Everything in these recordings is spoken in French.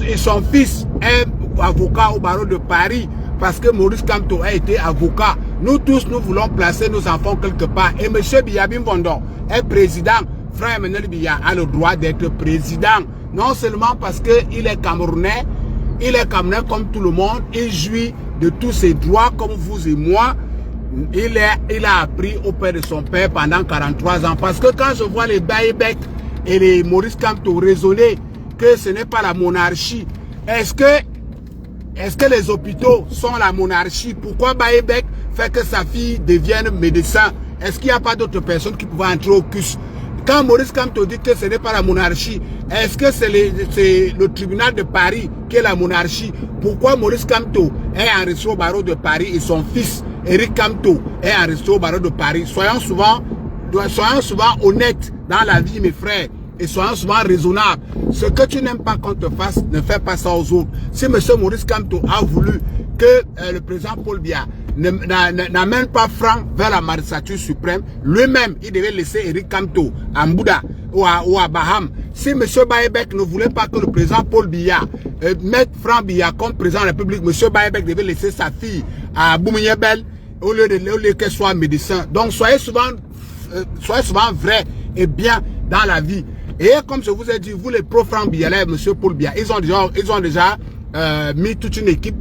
et son fils est avocat au barreau de Paris parce que Maurice Kamto a été avocat. Nous tous, nous voulons placer nos enfants quelque part. Et M. Biya Bimbondo est président. Frère Emmanuel Biya a le droit d'être président. Non seulement parce qu'il est Camerounais, comme tout le monde, il jouit de tous ses droits comme vous et moi. Il a appris auprès de son père pendant 43 ans. Parce que quand je vois les Baïbek et les Maurice Kamto raisonner que ce n'est pas la monarchie, est-ce que les hôpitaux sont la monarchie? Pourquoi Baïbek fait que sa fille devienne médecin? Est-ce qu'il n'y a pas d'autres personnes qui pouvaient entrer au CUS? Quand Maurice Kamto dit que ce n'est pas la monarchie, est-ce que c'est le tribunal de Paris qui est la monarchie? Pourquoi Maurice Kamto est enregistré au barreau de Paris et son fils Eric Kamto est enregistré au barreau de Paris? Soyons souvent honnêtes dans la vie, mes frères, et soyons souvent raisonnables. Ce que tu n'aimes pas qu'on te fasse, ne fais pas ça aux autres. Si M. Maurice Kamto a voulu que le président Paul Biya n'amène pas franc vers la magistrature suprême, lui-même, il devait laisser Eric Kamto à Mbouda ou à Baham. Si M. Baïbek ne voulait pas que le président Paul Biya mette Franck Biya comme président de la République, M. Baïbek devait laisser sa fille à Boumounyebel au lieu qu'elle soit médecin. Donc soyez souvent vrai et bien dans la vie. Et comme je vous ai dit, vous les pro-Franck Biya, M. Paul Biya, ils ont déjà mis toute une équipe.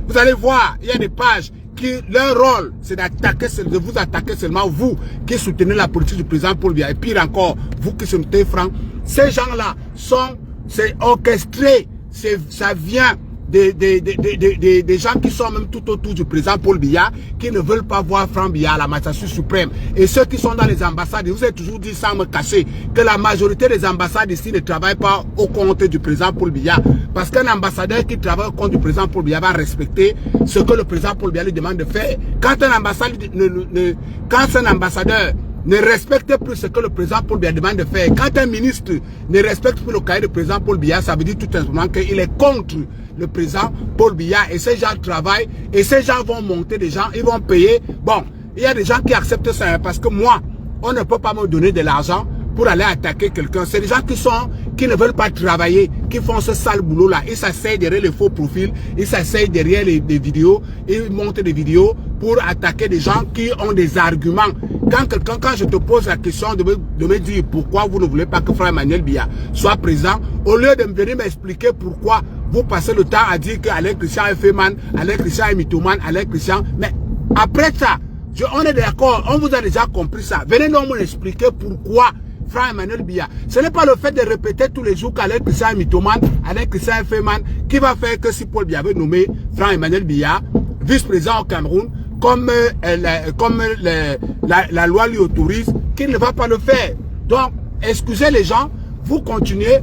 Vous allez voir, il y a des pages qui, leur rôle, c'est de vous attaquer seulement vous qui soutenez la politique du président Paul Biya. Et pire encore, vous qui soutenez Franck. Ces gens-là c'est orchestré, ça vient des gens qui sont même tout autour du président Paul Biya, qui ne veulent pas voir Franck Biya à la magistrature suprême. Et ceux qui sont dans les ambassades, je vous ai toujours dit sans me cacher, que la majorité des ambassades ici ne travaillent pas au compte du président Paul Biya. Parce qu'un ambassadeur qui travaille au compte du président Paul Biya va respecter ce que le président Paul Biya lui demande de faire. Quand un ambassadeur ne respecte plus ce que le président Paul Biya demande de faire, quand un ministre ne respecte plus le cahier du président Paul Biya, ça veut dire tout simplement qu'il est contre le président Paul Biya, et ces gens travaillent, et ces gens vont monter des gens, ils vont payer. Bon, il y a des gens qui acceptent ça, parce que moi, on ne peut pas me donner de l'argent pour aller attaquer quelqu'un. C'est des gens qui ne veulent pas travailler, qui font ce sale boulot-là. Ils s'asseyent derrière les faux profils, ils s'asseyent derrière des vidéos, ils montent des vidéos pour attaquer des gens qui ont des arguments. Quand je te pose la question de me dire pourquoi vous ne voulez pas que Frère Emmanuel Biya soit présent, au lieu de venir m'expliquer pourquoi vous passez le temps à dire qu'Alain Christian est féman, Alain Christian est mythomane, Alain Christian... Mais après ça, on est d'accord, on vous a déjà compris ça. Venez donc m'expliquer pourquoi Frère Emmanuel Biya. Ce n'est pas le fait de répéter tous les jours qu'Alain Christian est mythomane, Alain Christian est féman, qui va faire que si Paul Biya avait nommé Frère Emmanuel Biya vice-président au Cameroun, comme la loi lui autorise, qu'il ne va pas le faire. Donc, excusez les gens, vous continuez,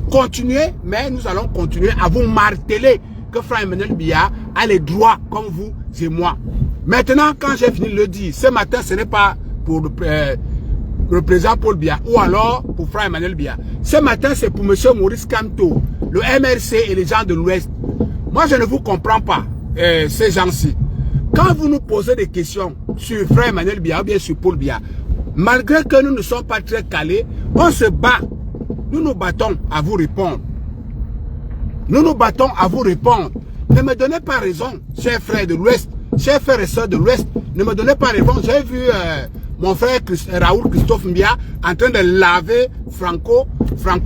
mais nous allons continuer à vous marteler que Frère Emmanuel Biya a les droits comme vous et moi. Maintenant, quand j'ai fini de le dire, ce matin, ce n'est pas pour le président Paul Biya ou alors pour Frère Emmanuel Biya. Ce matin, c'est pour M. Maurice Kamto, le MRC et les gens de l'Ouest. Moi, je ne vous comprends pas, ces gens-ci. Quand vous nous posez des questions sur Frère Emmanuel Biya ou bien sur Paul Biya, malgré que nous ne sommes pas très calés, on se bat. Nous nous battons à vous répondre. Nous nous battons à vous répondre. Ne me donnez pas raison, chers frères de l'Ouest, chers frères et sœurs de l'Ouest. Ne me donnez pas raison. J'ai vu mon frère Raoul Christophe Mbia en train de laver Franco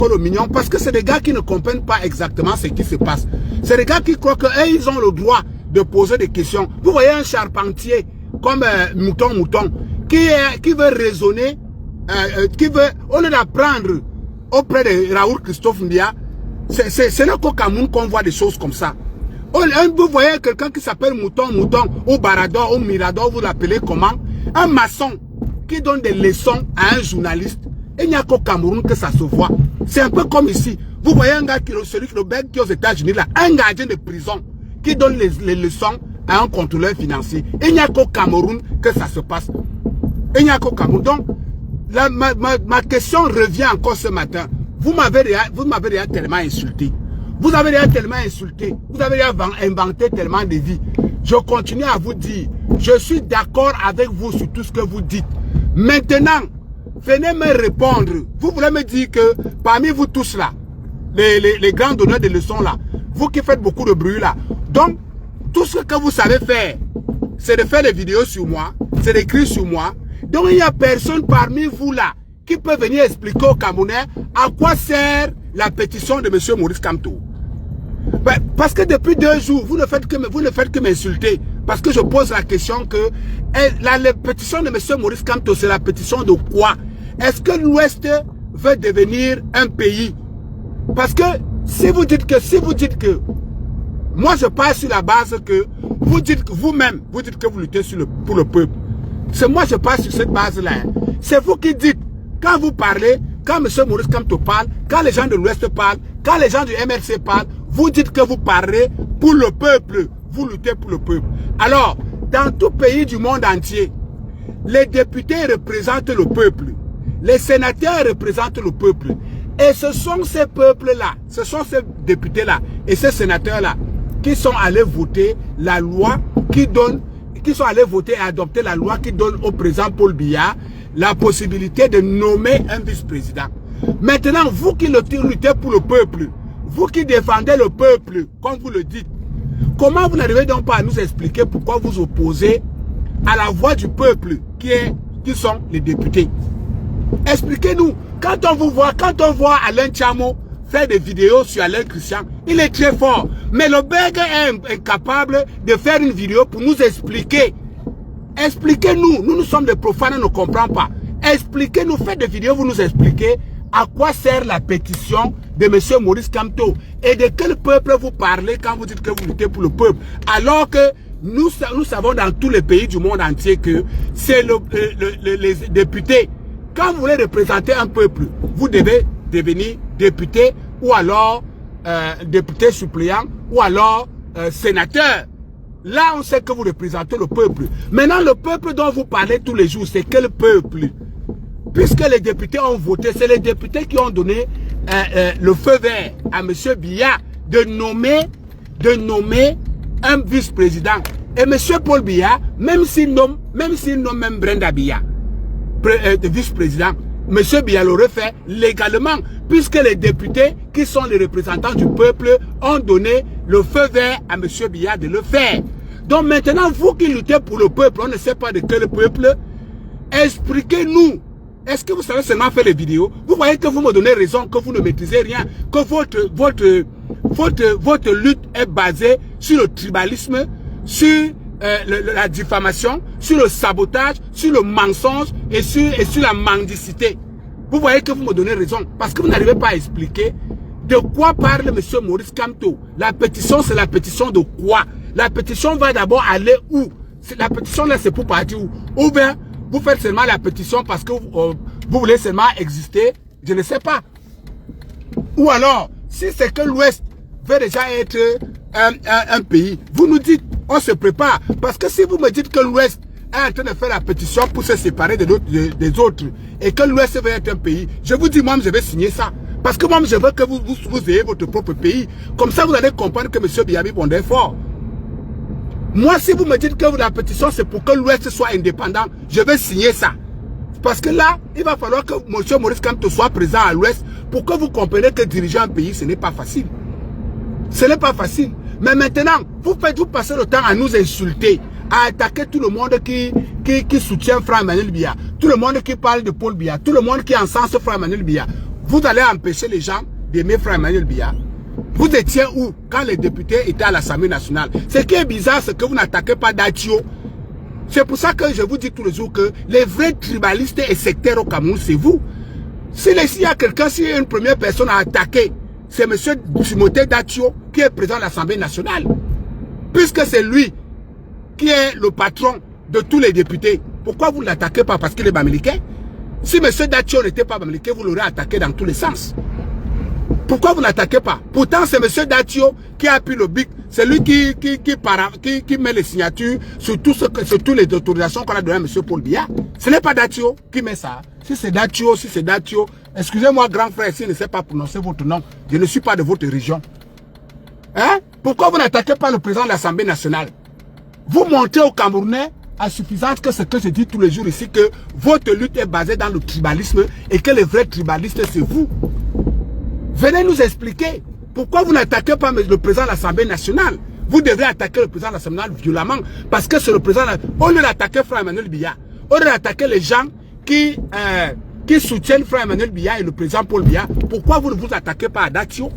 le mignon, parce que c'est des gars qui ne comprennent pas exactement ce qui se passe. C'est des gars qui croient qu'ils ont le droit de poser des questions. Vous voyez un charpentier comme Mouton, qui veut raisonner, qui veut, au lieu d'apprendre auprès de Raoul Christophe Mbia, c'est là qu'au Cameroun qu'on voit des choses comme ça. Vous voyez quelqu'un qui s'appelle Mouton, ou Barador, ou Mirador, vous l'appelez comment? Un maçon qui donne des leçons à un journaliste. Il n'y a qu'au Cameroun que ça se voit. C'est un peu comme ici. Vous voyez un gars qui est aux États-Unis, là, un gardien de prison qui donne les leçons à un contrôleur financier. Il n'y a qu'au Cameroun que ça se passe. Il n'y a qu'au Cameroun. Donc, ma question revient encore ce matin. Vous m'avez déjà tellement insulté. Vous avez déjà tellement insulté. Vous avez déjà inventé tellement de vies. Je continue à vous dire, je suis d'accord avec vous sur tout ce que vous dites. Maintenant, venez me répondre. Vous voulez me dire que parmi vous tous là, les grands donneurs de leçons là, vous qui faites beaucoup de bruit là. Donc, tout ce que vous savez faire, c'est de faire des vidéos sur moi, c'est d'écrire sur moi. Donc, il n'y a personne parmi vous là qui peut venir expliquer aux Camerounais à quoi sert la pétition de M. Maurice Kamto. Ben, parce que depuis 2 jours, vous ne faites que m'insulter. Parce que je pose la question que la pétition de M. Maurice Kamto, c'est la pétition de quoi? Est-ce que l'Ouest veut devenir un pays? Parce que si vous dites que, moi je parle sur la base que vous dites que vous-même, vous dites que vous luttez pour le peuple. C'est moi je parle sur cette base-là. Hein. C'est vous qui dites, quand vous parlez, quand M. Maurice Kamto parle, quand les gens de l'Ouest parlent, quand les gens du MRC parlent, vous dites que vous parlez pour le peuple. Vous luttez pour le peuple. Alors, dans tout pays du monde entier, les députés représentent le peuple. Les sénateurs représentent le peuple. Et ce sont ces peuples-là, ce sont ces députés-là et ces sénateurs-là qui sont allés voter la loi qui sont allés voter et adopter la loi qui donne au président Paul Biya la possibilité de nommer un vice-président. Maintenant, vous qui luttez pour le peuple, vous qui défendez le peuple, comme vous le dites, comment vous n'arrivez donc pas à nous expliquer pourquoi vous opposez à la voix du peuple qui sont les députés? Expliquez-nous. Quand on voit Alain Tchamo faire des vidéos sur Alain Christian, il est très fort. Mais le Berg est incapable de faire une vidéo pour nous expliquer. Expliquez-nous. Nous sommes des profanes, on ne comprend pas. Expliquez-nous, faites des vidéos, vous nous expliquez à quoi sert la pétition de M. Maurice Kamto et de quel peuple vous parlez quand vous dites que vous luttez pour le peuple. Alors que nous savons dans tous les pays du monde entier que c'est les députés. Quand vous voulez représenter un peuple, vous devez devenir député ou alors député suppléant ou alors sénateur. Là, on sait que vous représentez le peuple. Maintenant, le peuple dont vous parlez tous les jours, c'est quel peuple? Puisque les députés ont voté, c'est les députés qui ont donné le feu vert à M. Biya de nommer un vice-président. Et M. Paul Biya, même s'il nomme même Brenda Biya, vice-président, M. Biya l'aurait fait légalement, puisque les députés qui sont les représentants du peuple ont donné le feu vert à M. Biya de le faire. Donc maintenant, vous qui luttez pour le peuple, on ne sait pas de quel peuple, expliquez-nous. Est-ce que vous savez seulement faire les vidéos? Vous voyez que vous me donnez raison, que vous ne maîtrisez rien, que votre lutte est basée sur le tribalisme, sur la diffamation, sur le sabotage, sur le mensonge et sur la mendicité. Vous voyez que vous me donnez raison, parce que vous n'arrivez pas à expliquer de quoi parle M. Maurice Kamto. La pétition, c'est la pétition de quoi? La pétition va d'abord aller où? La pétition là, c'est pour partir où? Ou bien, vous faites seulement la pétition parce que vous voulez seulement exister, je ne sais pas. Ou alors, si c'est que l'Ouest veut déjà être un pays, vous nous dites, on se prépare. Parce que si vous me dites que l'Ouest est en train de faire la pétition pour se séparer des autres, et que l'Ouest veut être un pays, je vous dis, moi, je vais signer ça. Parce que moi, je veux que vous ayez votre propre pays. Comme ça, vous allez comprendre que M. Biyabi Bondé est fort. Moi, si vous me dites que la pétition, c'est pour que l'Ouest soit indépendant, je vais signer ça. Parce que là, il va falloir que M. Maurice Kamto soit présent à l'Ouest pour que vous compreniez que diriger un pays, ce n'est pas facile. Ce n'est pas facile. Mais maintenant, vous passez le temps à nous insulter, à attaquer tout le monde qui soutient Frère Emmanuel Biya, tout le monde qui parle de Paul Biya, tout le monde qui encense Frère Emmanuel Biya. Vous allez empêcher les gens d'aimer Frère Emmanuel Biya. Vous étiez où quand les députés étaient à l'Assemblée nationale? Ce qui est bizarre, c'est que vous n'attaquez pas Datio. C'est pour ça que je vous dis tous les jours que les vrais tribalistes et sectaires au Cameroun, c'est vous. S'il y a quelqu'un, si une première personne à attaquer, c'est M. Timothée Datio qui est président de l'Assemblée nationale. Puisque c'est lui qui est le patron de tous les députés. Pourquoi vous ne l'attaquez pas? Parce qu'il est bamileke? Si M. Datio n'était pas bamileke, vous l'aurez attaqué dans tous les sens. Pourquoi vous n'attaquez pas? Pourtant, c'est M. Datio qui a pris le bic. C'est lui qui met les signatures sur toutes les autorisations qu'on a données à M. Paul Biya. Ce n'est pas Datio qui met ça. Si c'est Datio, excusez-moi, grand frère, s'il ne sait pas prononcer votre nom, je ne suis pas de votre région. Hein? Pourquoi vous n'attaquez pas le président de l'Assemblée nationale? Vous montrez aux Camerounais à suffisance que ce que je dis tous les jours ici, que votre lutte est basée dans le tribalisme et que les vrais tribalistes, c'est vous. Venez nous expliquer Pourquoi vous n'attaquez pas le président de l'Assemblée nationale? Vous devez attaquer le président de l'Assemblée nationale violemment. Parce que c'est le président... Au lieu d'attaquer Frère Emmanuel Biya, au lieu d'attaquer les gens qui soutiennent Frère Emmanuel Biya et le président Paul Biya, pourquoi vous ne vous attaquez pas à Datio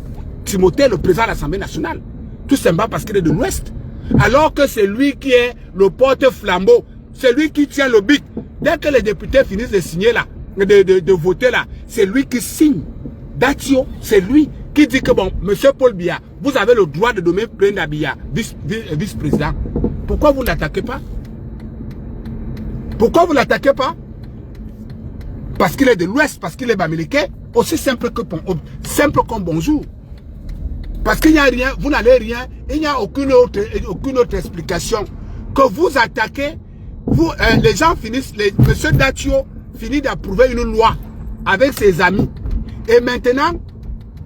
Timothée, le président de l'Assemblée nationale? Tout simplement parce qu'il est de l'Ouest. Alors que c'est lui qui est le porte-flambeau. C'est lui qui tient le bic. Dès que les députés finissent de signer là, de voter là, c'est lui qui signe. Datio, c'est lui qui dit que bon, monsieur Paul Biya, vous avez le droit de nommer Brenda Biya, vice-président. Pourquoi vous ne l'attaquez pas? Pourquoi vous ne l'attaquez pas? Parce qu'il est de l'Ouest, parce qu'il est bamileke, aussi simple comme bonjour. Parce qu'il n'y a rien, vous n'allez rien, il n'y a aucune autre explication. Que vous attaquez, les gens finissent, monsieur Datio finit d'approuver une loi avec ses amis. Et maintenant,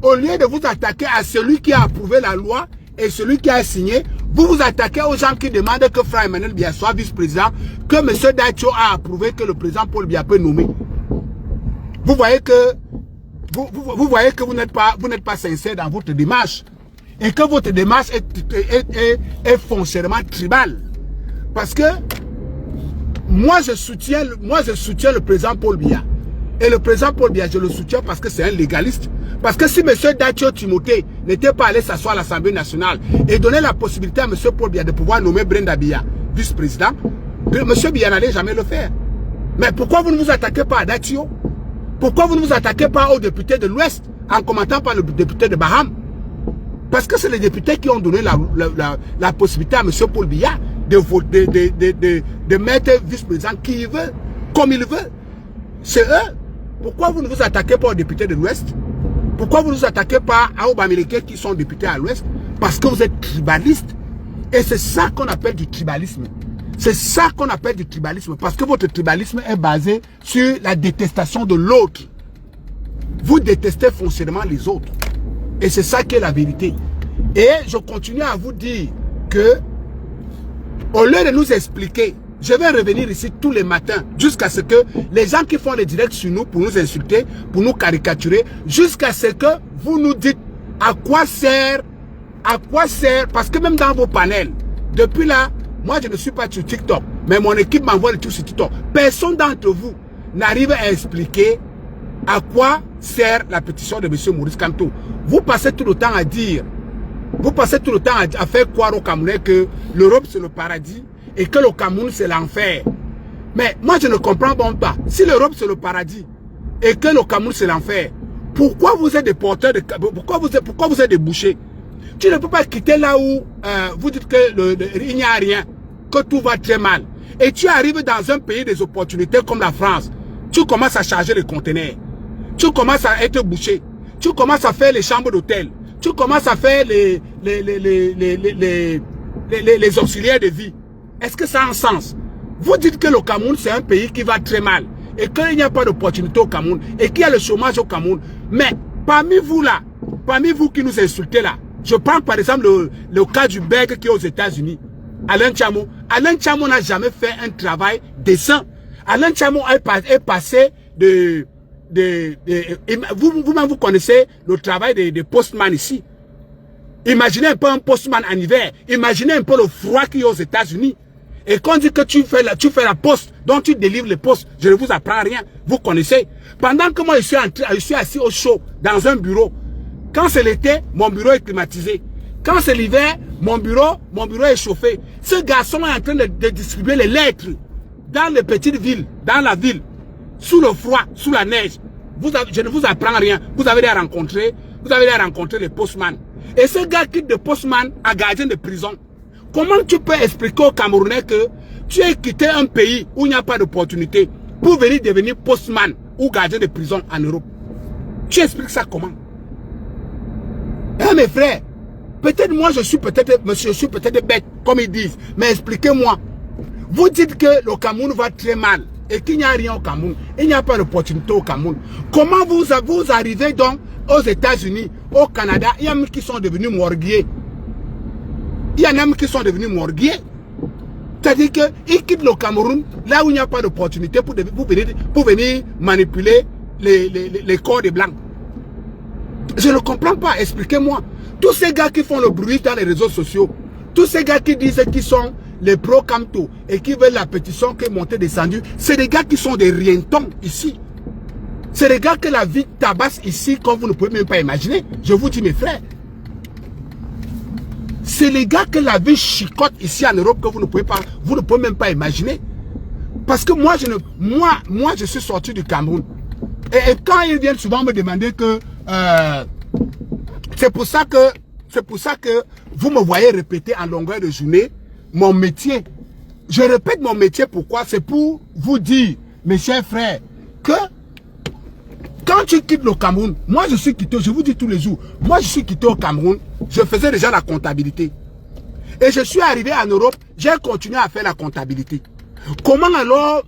au lieu de vous attaquer à celui qui a approuvé la loi et celui qui a signé, vous vous attaquez aux gens qui demandent que Frère Emmanuel Biya soit vice-président, que M. Datio a approuvé que le président Paul Biya peut nommer. Vous voyez que vous n'êtes pas sincère dans votre démarche. Et que votre démarche est foncièrement tribale. Parce que moi je soutiens le président Paul Biya. Et le président Paul Biya, je le soutiens parce que c'est un légaliste. Parce que si M. Datio Timothée n'était pas allé s'asseoir à l'Assemblée nationale et donner la possibilité à M. Paul Biya de pouvoir nommer Brenda Biya vice-président, M. Biya n'allait jamais le faire. Mais pourquoi vous ne vous attaquez pas à Datio? Pourquoi vous ne vous attaquez pas aux députés de l'Ouest en commentant par le député de Baham? Parce que c'est les députés qui ont donné la possibilité à M. Paul Biya de mettre vice-président qui il veut, comme il veut. C'est eux. Pourquoi vous ne vous attaquez pas aux députés de l'Ouest? Pourquoi vous ne vous attaquez pas aux Bamileke qui sont députés à l'Ouest? Parce que vous êtes tribaliste. Et c'est ça qu'on appelle du tribalisme. C'est ça qu'on appelle du tribalisme. Parce que votre tribalisme est basé sur la détestation de l'autre. Vous détestez foncièrement les autres. Et c'est ça qui est la vérité. Et je continue à vous dire que, au lieu de nous expliquer, je vais revenir ici tous les matins jusqu'à ce que les gens qui font les directs sur nous pour nous insulter, pour nous caricaturer, jusqu'à ce que vous nous dites à quoi sert, parce que même dans vos panels, depuis là, moi je ne suis pas sur TikTok, mais mon équipe m'envoie les trucs sur TikTok. Personne d'entre vous n'arrive à expliquer à quoi sert la pétition de M. Maurice Kamto. Vous passez tout le temps à dire, vous passez tout le temps à faire croire aux Camerounais que l'Europe c'est le paradis et que le Cameroun c'est l'enfer. Mais moi je ne comprends pas. Si l'Europe c'est le paradis et que le Cameroun c'est l'enfer, pourquoi vous êtes des porteurs de... Pourquoi vous êtes des bouchers? Tu ne peux pas quitter là où vous dites qu'il n'y a rien, que tout va très mal. Et tu arrives dans un pays des opportunités comme la France. Tu commences à charger les conteneurs. Tu commences à être bouché. Tu commences à faire les chambres d'hôtel. Tu commences à faire les auxiliaires de vie. Est-ce que ça a un sens? Vous dites que le Cameroun c'est un pays qui va très mal et qu'il n'y a pas d'opportunité au Cameroun et qu'il y a le chômage au Cameroun. Mais parmi vous là, parmi vous qui nous insultez là, je prends par exemple le cas du Bègue qui est aux États-Unis. Alain Tchamo. Alain Tchamo n'a jamais fait un travail décent. Alain Tchamo est passé vous-même vous connaissez le travail des postman ici. Imaginez un peu un postman en hiver. Imaginez un peu le froid qu'il y a aux États-Unis. Et quand on dit que tu fais la poste, donc tu délivres les postes, je ne vous apprends rien. Vous connaissez. Pendant que moi je suis assis au chaud dans un bureau. Quand c'est l'été, mon bureau est climatisé. Quand c'est l'hiver, mon bureau est chauffé. Ce garçon est en train de distribuer les lettres dans les petites villes, dans la ville, sous le froid, sous la neige. Je ne vous apprends rien. Vous avez rencontré les postman. Et ce gars quitte de postman à gardien de prison. Comment tu peux expliquer aux Camerounais que tu as quitté un pays où il n'y a pas d'opportunité pour venir devenir postman ou gardien de prison en Europe? Tu expliques ça comment? Mes frères, peut-être moi je suis peut-être bête, comme ils disent, mais expliquez-moi. Vous dites que le Cameroun va très mal et qu'il n'y a rien au Cameroun, il n'y a pas d'opportunité au Cameroun. Comment vous arrivez donc aux États-Unis, au Canada? Il y a même qui sont devenus morguiers. Il y en a même qui sont devenus morguiers. C'est-à-dire qu'ils quittent le Cameroun là où il n'y a pas d'opportunité pour venir manipuler les corps des Blancs. Je ne comprends pas, expliquez-moi. Tous ces gars qui font le bruit dans les réseaux sociaux, tous ces gars qui disent qu'ils sont les pro-Camto et qui veulent la pétition qui est montée descendue, c'est des gars qui sont des rientons ici. C'est des gars que la vie tabasse ici comme vous ne pouvez même pas imaginer. Je vous dis mes frères. C'est les gars que la vie chicote ici en Europe que vous ne pouvez même pas imaginer. Parce que moi, je suis sorti du Cameroun. Et quand ils viennent souvent me demander que... c'est pour ça que vous me voyez répéter en longueur de journée mon métier. Je répète mon métier, pourquoi? C'est pour vous dire, mes chers frères, que quand tu quittes le Cameroun, moi je suis quitté, je vous dis tous les jours, moi je suis quitté au Cameroun, je faisais déjà la comptabilité. Et je suis arrivé en Europe, j'ai continué à faire la comptabilité. Comment alors,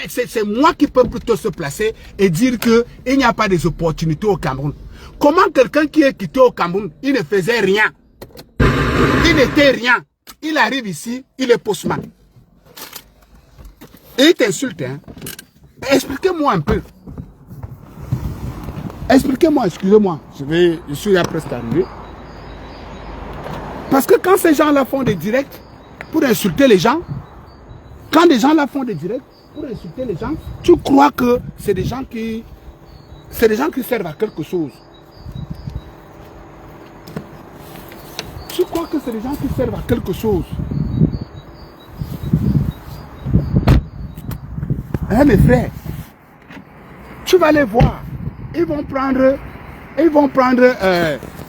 c'est moi qui peux plutôt se placer et dire qu'il n'y a pas des opportunités au Cameroun. Comment quelqu'un qui est quitté au Cameroun, il ne faisait rien. Il n'était rien. Il arrive ici, il est postman. Et il t'insulte, hein. Expliquez-moi un peu. Expliquez-moi, excusez-moi. Je suis là presque arrivé. Parce que quand ces gens-là font des directs pour insulter les gens, quand des gens là font des directs pour insulter les gens, tu crois que c'est des gens qui servent à quelque chose. Tu crois que c'est des gens qui servent à quelque chose. Hein, mes frères, tu vas les voir. Ils vont prendre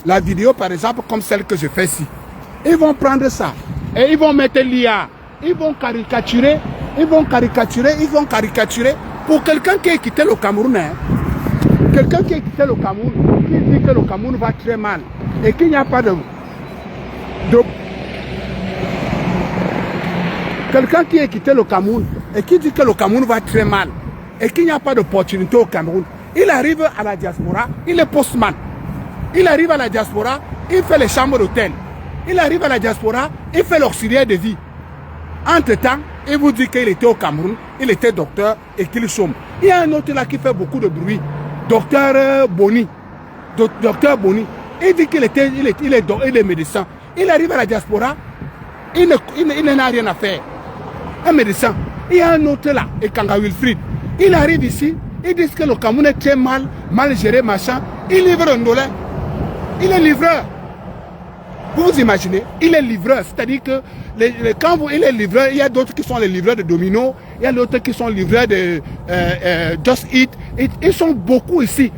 la vidéo, par exemple, comme celle que je fais ici. Ils vont prendre ça et ils vont mettre l'IA. Ils vont caricaturer pour quelqu'un qui a quitté le Cameroun. Hein. Quelqu'un qui a quitté le Cameroun, qui dit que le Cameroun va très mal et qu'il n'y a pas de... Quelqu'un qui a quitté le Cameroun et qui dit que le Cameroun va très mal et qu'il n'y a pas d'opportunité au Cameroun. Il arrive à la diaspora, il est postman. Il arrive à la diaspora, il fait les chambres d'hôtel. Il arrive à la diaspora, il fait l'auxiliaire de vie. Entre-temps, il vous dit qu'il était au Cameroun, il était docteur et qu'il chôme. Il y a un autre là qui fait beaucoup de bruit, docteur Boni. Docteur Boni. Il dit qu'il est médecin. Il arrive à la diaspora, il n'a rien à faire. Un médecin. Il y a un autre là, et Kanga Wilfried. Il arrive ici, ils disent que le Cameroun est très mal géré, machin. Il livre un dollar. Il est livreur. Vous vous imaginez, il est livreur. C'est-à-dire que quand il est livreur, il y a d'autres qui sont les livreurs de Domino, il y a d'autres qui sont livreurs de Just Eat. Ils sont beaucoup ici.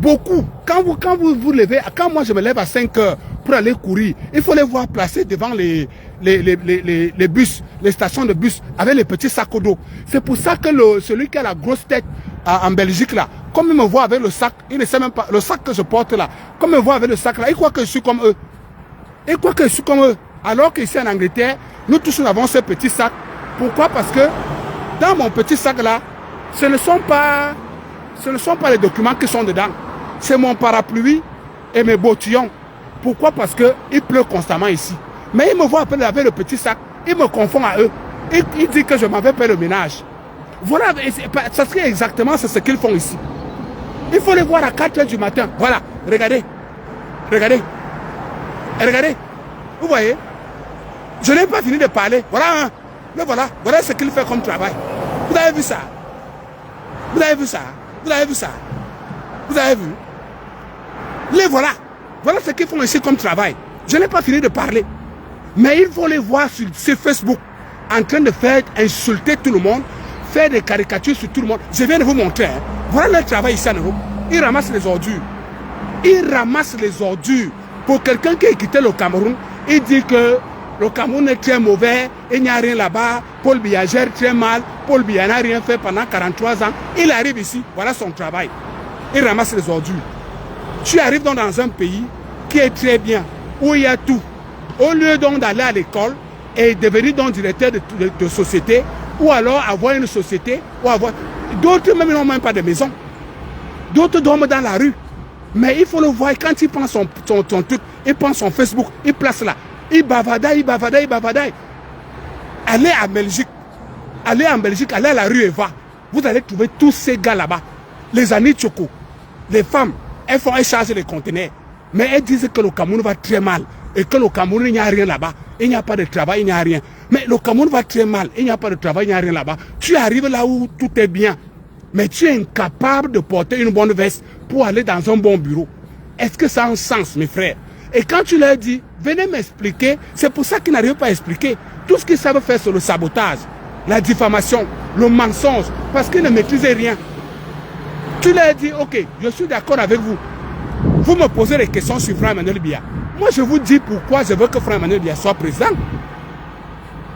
Beaucoup. Quand vous levez, quand moi je me lève à 5 heures pour aller courir, il faut les voir placés devant les bus, les stations de bus, avec les petits sacs d'eau. C'est pour ça que celui qui a la grosse tête en Belgique là, comme il me voit avec le sac, il ne sait même pas, le sac que je porte là, comme il me voit avec le sac là, il croit que je suis comme eux. Il croit que je suis comme eux. Alors qu'ici en Angleterre, nous tous nous avons ce petit sac. Pourquoi? Parce que dans mon petit sac là, ce ne sont pas les documents qui sont dedans. C'est mon parapluie et mes bottillons. Pourquoi? Parce qu'il pleut constamment ici. Mais il me voit avec le petit sac, il me confond à eux. Il dit que je m'avais fait le ménage. Voilà, ça serait exactement ce qu'ils font ici. Il faut les voir à 4 heures du matin. Voilà, regardez. Regardez. Regardez. Vous voyez? Je n'ai pas fini de parler. Voilà, hein. Mais voilà ce qu'il fait comme travail. Vous avez vu ça? Vous avez vu ça? Vous avez vu ça? Vous avez vu? Les voilà. Voilà ce qu'ils font ici comme travail. Je n'ai pas fini de parler. Mais il faut les voir sur Facebook en train de faire insulter tout le monde, faire des caricatures sur tout le monde. Je viens de vous montrer. Hein. Voilà leur travail ici en Europe. Ils ramassent les ordures. Ils ramassent les ordures. Pour quelqu'un qui a quitté le Cameroun, il dit que le Cameroun est très mauvais, il n'y a rien là-bas, Paul Biya gère très mal, Paul Biya n'a rien fait pendant 43 ans. Il arrive ici, voilà son travail. Il ramasse les ordures. Tu arrives donc dans un pays qui est très bien, où il y a tout. Au lieu donc d'aller à l'école et devenir donc directeur de société, ou alors avoir une société, ou avoir... D'autres même n'ont même pas de maison. D'autres dorment dans la rue. Mais il faut le voir, quand il prend son truc, il prend son Facebook, il place là. Il bavadaille. Allez en Belgique, allez à la rue Eva. Vous allez trouver tous ces gars là-bas. Les Annie Choco, les femmes, elles chargent les conteneurs. Mais elles disent que le Cameroun va très mal et que le Cameroun, il n'y a rien là-bas. Il n'y a pas de travail, il n'y a rien. Mais le Cameroun va très mal, il n'y a pas de travail, il n'y a rien là-bas. Tu arrives là où tout est bien, mais tu es incapable de porter une bonne veste pour aller dans un bon bureau. Est-ce que ça a un sens, mes frères? Et quand tu leur dis, venez m'expliquer, c'est pour ça qu'ils n'arrivent pas à expliquer. Tout ce qu'ils savent faire, c'est le sabotage, la diffamation, le mensonge, parce qu'ils ne maîtrisent rien. Tu leur dis, ok, je suis d'accord avec vous. Vous me posez des questions sur Frère Emmanuel Biya. Moi, je vous dis pourquoi je veux que Frère Emmanuel Biya soit président.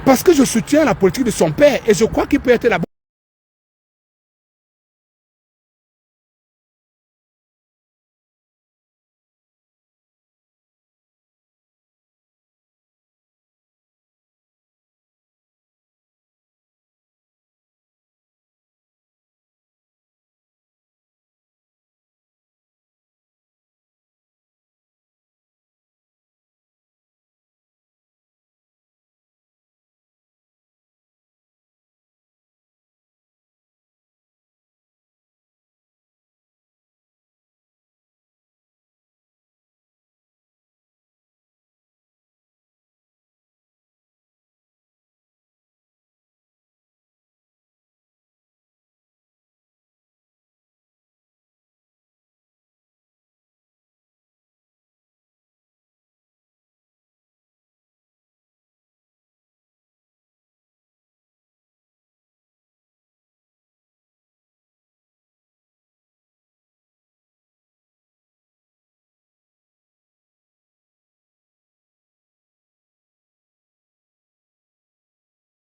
Parce que je soutiens la politique de son père et je crois qu'il peut être là-bas.